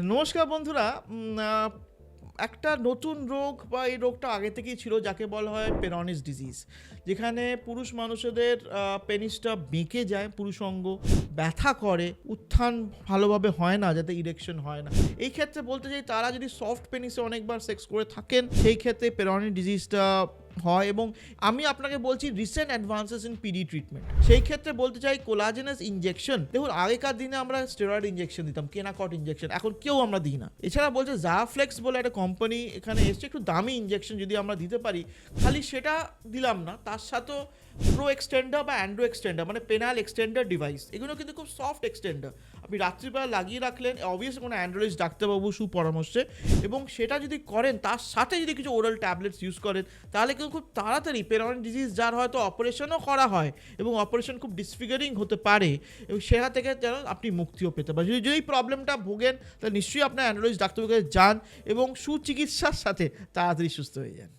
নমস্কার বন্ধুরা। একটা নতুন রোগ বা এই রোগটা আগে থেকেই ছিল, যাকে বলা হয় পেরনিস ডিজিজ, যেখানে পুরুষ মানুষদের পেনিসটা বেঁকে যায়, পুরুষাঙ্গ ব্যথা করে, উত্থান ভালোভাবে হয় না, যাতে ইরেকশন হয় না। এই ক্ষেত্রে বলতে চাই, তারা যদি সফট পেনিসে অনেকবার সেক্স করে থাকেন, সেই ক্ষেত্রে পেরনিস ডিজিজটা হয়। এবং আমি আপনাকে বলছি recent advances in PD treatment. সেই ক্ষেত্রে বলতে চাই কোলাজেনাস ইনজেকশন। দেখুন, আগেকার দিনে আমরা স্টেরয়েড ইনজেকশন দিতাম, কেনাকট ইনজেকশন, এখন কেউ আমরা দিই না। এছাড়া বলছে জাফ্লেক্স বলে একটা কোম্পানি এখানে এসছে, একটু দামি ইনজেকশন যদি আমরা দিতে পারি, খালি সেটা দিলাম না, তার সাথেও প্রো এক্সটেন্ডার বা অ্যান্ড্রো এক্সটেন্ডার মানে পেনাল এক্সটেন্ডার ডিভাইস, এগুলো কিন্তু খুব সফট এক্সটেন্ডার। আপনি রাত্রিবেলা লাগিয়ে রাখলেন, অবভিয়াসলি কোনো অ্যান্ড্রয়েড ডাক্তারবাবু সুপরামর্শে, এবং সেটা যদি করেন তার সাথে যদি কিছু ওরাল ট্যাবলেটস ইউজ করেন, তাহলে কিন্তু খুব তাড়াতাড়ি পেরনিস ডিজিজ, যার হয়তো অপারেশনও করা হয় এবং অপারেশন খুব ডিসফিগারিং হতে পারে, এবং সেটা থেকে যেন আপনি মুক্তিও পেতে পারেন। যদি এই প্রবলেমটা ভোগেন, তাহলে নিশ্চয়ই আপনার অ্যান্ড্রয়েড ডাক্তারবাবুকে যান এবং সুচিকিৎসার সাথে তাড়াতাড়ি সুস্থ হয়ে যান।